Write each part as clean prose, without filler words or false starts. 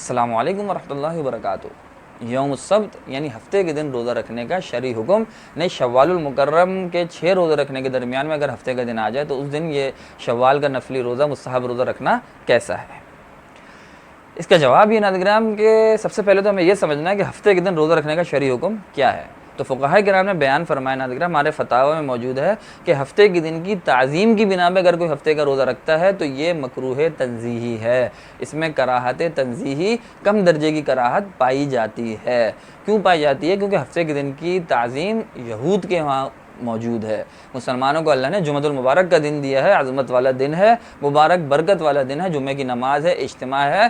السلام علیکم ورحمۃ اللہ وبرکاتہ۔ یوم السبت یعنی ہفتے کے دن روزہ رکھنے کا شرعی حکم نہیں، شوال المکرم کے 6 روزے رکھنے کے درمیان میں اگر ہفتے کا دن آ جائے تو اس دن یہ شوال کا نفلی روزہ مستحب روزہ رکھنا کیسا ہے؟ اس کا جواب یہ ناظرین کہ سب سے پہلے تو ہمیں یہ سمجھنا ہے کہ ہفتے کے دن روزہ رکھنے کا شرعی حکم کیا ہے۔ تو فقہاء کرام نے بیان فرمایا ناظرین، ہمارے فتاوی میں موجود ہے کہ ہفتے کے دن کی تعظیم کی بنا پہ اگر کوئی ہفتے کا روزہ رکھتا ہے تو یہ مکروہ تنزیہی ہے، اس میں کراہت تنزیہی کم درجے کی کراہت پائی جاتی ہے۔ کیوں پائی جاتی ہے؟ کیونکہ ہفتے کے دن کی تعظیم یہود کے وہاں موجود ہے۔ مسلمانوں کو اللہ نے جمعۃ المبارک کا دن دیا ہے، عظمت والا دن ہے، مبارک برکت والا دن ہے، جمعے کی نماز ہے، اجتماع ہے،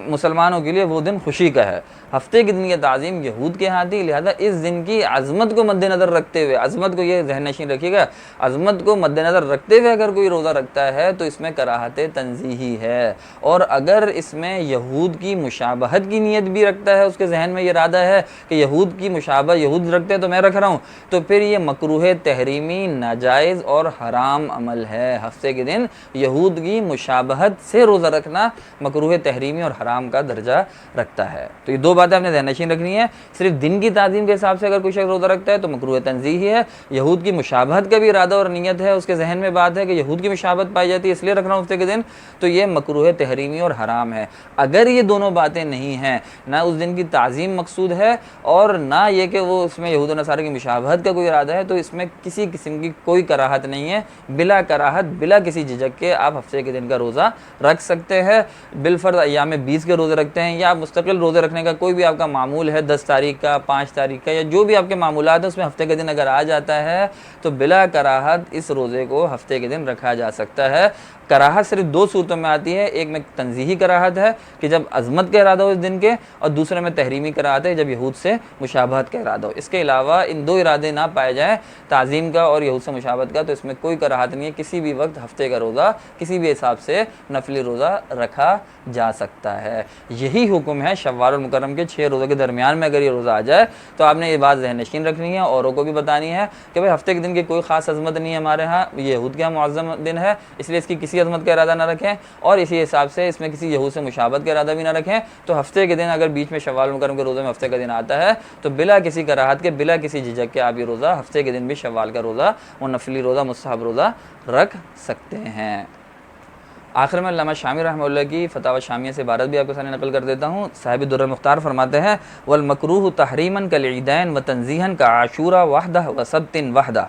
مسلمانوں کے لیے وہ دن خوشی کا ہے۔ ہفتے کے دن کی تعظیم یہود کے ہاں تھی، لہذا اس دن کی عظمت کو مد نظر رکھتے ہوئے، عظمت کو یہ ذہن نشین رکھیے گا، عظمت کو مد نظر رکھتے ہوئے اگر کوئی روزہ رکھتا ہے تو اس میں کراہت تنزیہی ہے، اور اگر اس میں یہود کی مشابہت کی نیت بھی رکھتا ہے، اس کے ذہن میں یہ ارادہ ہے کہ یہود کی مشابہ یہود رکھتے ہیں تو میں رکھ رہا ہوں، تو پھر یہ مکروہ تحریمی، ناجائز اور حرام عمل ہے۔ ہفتے کے دن یہود کی مشابہت سے روزہ رکھنا مکروہ تحریمی اور حرام کا درجہ رکھتا ہے۔ تو یہ دو باتیں آپ نے ذہن نشین رکھنی ہے۔ صرف دن کی تعظیم کے حساب سے اگر کوئی شخص روزہ رکھتا ہے تو مکروہ تنزیہی ہے، یہود کی مشابہت کا بھی ارادہ اور نیت ہے، اس کے ذہن میں بات ہے کہ یہود کی مشابہت پائی جاتی ہے اس لیے رکھ رہا ہوں ہفتے کے دن، تو یہ مکروہ تحریمی اور حرام ہے۔ اگر یہ دونوں باتیں نہیں ہیں، نہ اس دن کی تعظیم مقصود ہے اور نہ یہ کہ وہ اس میں یہود و نصارہ کی مشابہت کا کوئی ارادہ ہے، تو اس میں کسی قسم کی کوئی کراہت نہیں ہے۔ بلا کراہت، بلا کسی جھجک کے آپ ہفتے کے دن کا روزہ رکھ سکتے ہیں۔ بالفرض ایام 20 کے روزے رکھتے ہیں یا مستقل روزے رکھنے کا کوئی بھی آپ کا معمول ہے، 10 تاریخ کا، 5 تاریخ کا، یا جو بھی آپ کے معمولات ہیں اس میں ہفتے کے دن اگر آ جاتا ہے تو بلا کراہت اس روزے کو ہفتے کے دن رکھا جا سکتا ہے۔ کراہت صرف 2 صورتوں میں آتی ہے، ایک میں تنزیہی کراہت ہے کہ جب عظمت کا ارادہ ہو اس دن کے، اور دوسرے میں تحریمی کراہت ہے جب یہود سے مشابہت کا ارادہ ہو۔ اس کے علاوہ ان 2 ارادے نہ پائے جائیں، تعظیم کا اور یہود سے مشابہت کا، تو اس میں کوئی کراہت نہیں ہے، کسی بھی وقت ہفتے کا روزہ کسی بھی حساب سے نفلی روزہ رکھا جا سکتا ہے۔ یہی حکم ہے شوال المکرم کے 6 روزوں کے درمیان میں اگر یہ روزہ آ جائے تو آپ نے یہ بات ذہن نشین رکھنی ہے، اوروں کو بھی بتانی ہے کہ بھائی ہفتے کے دن کی کوئی خاص عظمت نہیں ہے ہمارے ہاں، یہ یہود کا معظم دن ہے، اس لیے اس کی کسی عظمت کا ارادہ نہ رکھیں، اور اسی حساب سے اس میں کسی یہود سے مشابہت کا ارادہ بھی نہ رکھیں۔ تو ہفتے کے دن اگر بیچ میں شوال المکرم کے روزے میں ہفتے کا دن آتا ہے تو بلا کسی کراہت کے، بلا کسی جھجک کے آپ یہ روزہ ہفتے کے دن بھی شوال کا روزہ، وہ نفلی روزہ، مستحب روزہ رکھ سکتے ہیں۔ آخر میں علامہ شامی رحمہ اللہ کی فتاوی شامیہ سے عبارت بھی آپ کے سامنے نقل کر دیتا ہوں۔ صاحب در مختار فرماتے ہیں والمکروہ تحریما کالعیدین وتنزیہا کعاشورا وحدہ وسبت وحدہ،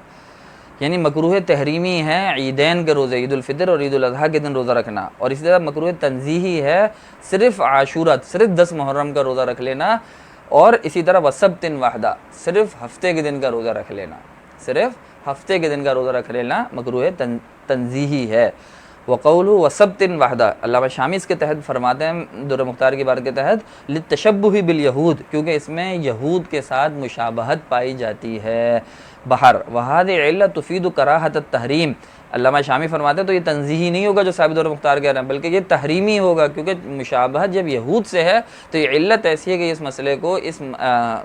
یعنی مکروہ تحریمی ہے عیدین کے روزے، عید الفطر اور عید الاضحیٰ کے دن روزہ رکھنا، اور اسی طرح مکروہ تنزیہی ہے صرف عاشورہ، صرف 10 محرم کا روزہ رکھ لینا، اور اسی طرح وسبت وحدہ، صرف ہفتے کے دن کا روزہ رکھ لینا، صرف ہفتے کے دن کا روزہ رکھ لینا مکروہ تنزیہی ہے۔ وقولہ وسبت وحدہ، علامہ شامی اس کے تحت فرماتے ہیں در مختار کی بات کے تحت للتشبہ بالیہود، کیونکہ اس میں یہود کے ساتھ مشابہت پائی جاتی ہے۔ بہر وہذہ علت تفید کراہت التحریم، علامہ شامی فرماتے ہیں تو یہ تنزیہی نہیں ہوگا جو صاحب در مختار کہہ رہے ہیں، بلکہ یہ تحریمی ہوگا، کیونکہ مشابہت جب یہود سے ہے تو یہ علت ایسی ہے کہ اس مسئلے کو، اس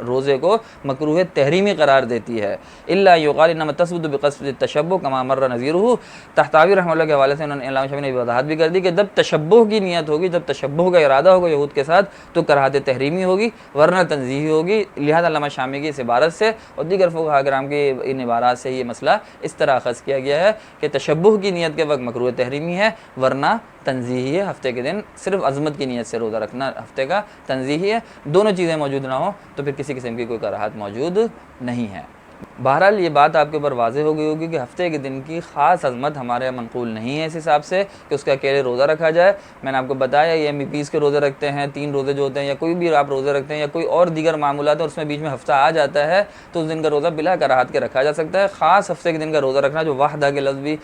روزے کو مکروہ تحریمی قرار دیتی ہے۔ الا یقال انما تثبت بقصد التشبہ کما مر نظیرہ، تحتاوی رحمہ اللہ کے حوالے سے انہوں نے علامہ شامی نے وضاحت بھی کر دی کہ جب تشبہ کی نیت ہوگی، جب تشبہ کا ارادہ ہوگا یہود کے ساتھ تو کراہت تحریمی ہوگی ورنہ تنزیہی ہوگی۔ لہذا علامہ شامی کی اس عبارت سے اور دیگر فقہاء کرام کی ان عبارات سے یہ مسئلہ اس طرح اخذ کیا گیا ہے کہ تشبہ کی نیت کے وقت مکروہ تحریمی ہے ورنہ تنزیہی ہے۔ ہفتے کے دن صرف عظمت کی نیت سے روزہ رکھنا ہفتے کا تنزیہی ہے، دونوں چیزیں موجود نہ ہوں تو پھر کسی قسم کی کوئی کراہت موجود نہیں ہے۔ بہرحال یہ بات آپ کے اوپر واضح ہو گئی ہوگی کہ ہفتے کے دن کی خاص عظمت ہمارے یہاں منقول نہیں ہے اس حساب سے کہ اس کا اکیلے روزہ رکھا جائے۔ میں نے آپ کو بتایا یہ MP20 کے روزے رکھتے ہیں، 3 روزے جو ہوتے ہیں، یا کوئی بھی آپ روزے رکھتے ہیں یا کوئی اور دیگر معمولات ہیں، اس میں بیچ میں ہفتہ آ جاتا ہے تو اس دن کا روزہ بلا کراہت کے رکھا جا سکتا ہے۔ خاص ہفتے کے دن کا روزہ رکھنا جو وحدہ کے لفظ بھی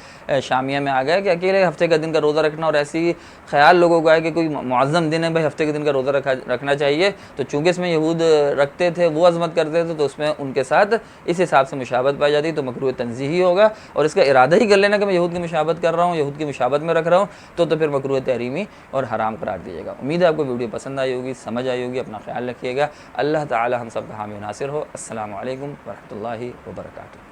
شامیہ میں آ گیا کہ اکیلے ہفتے کا دن کا روزہ رکھنا، اور ایسی خیال لوگوں کو ہے کہ کوئی معظم دن ہے بھائی ہفتے کے دن کا روزہ رکھنا چاہیے، تو چونکہ اس میں یہود رکھتے تھے، وہ عظمت کرتے تھے، تو اس میں ان کے ساتھ اس حساب سے مشابہت پائی جاتی تو مکروہ تنزیہی ہوگا، اور اس کا ارادہ ہی کر لینا کہ میں یہود کی مشابہت کر رہا ہوں، یہود کی مشابہت میں رکھ رہا ہوں، تو پھر مکروہ تحریمی اور حرام قرار دیجیے گا۔ امید ہے آپ کو ویڈیو پسند آئی ہوگی، سمجھ آئی ہوگی، اپنا خیال رکھیے گا۔ اللہ تعالی ہم سب کا حامی و ناصر ہو۔ السلام علیکم ورحمۃ اللہ وبرکاتہ۔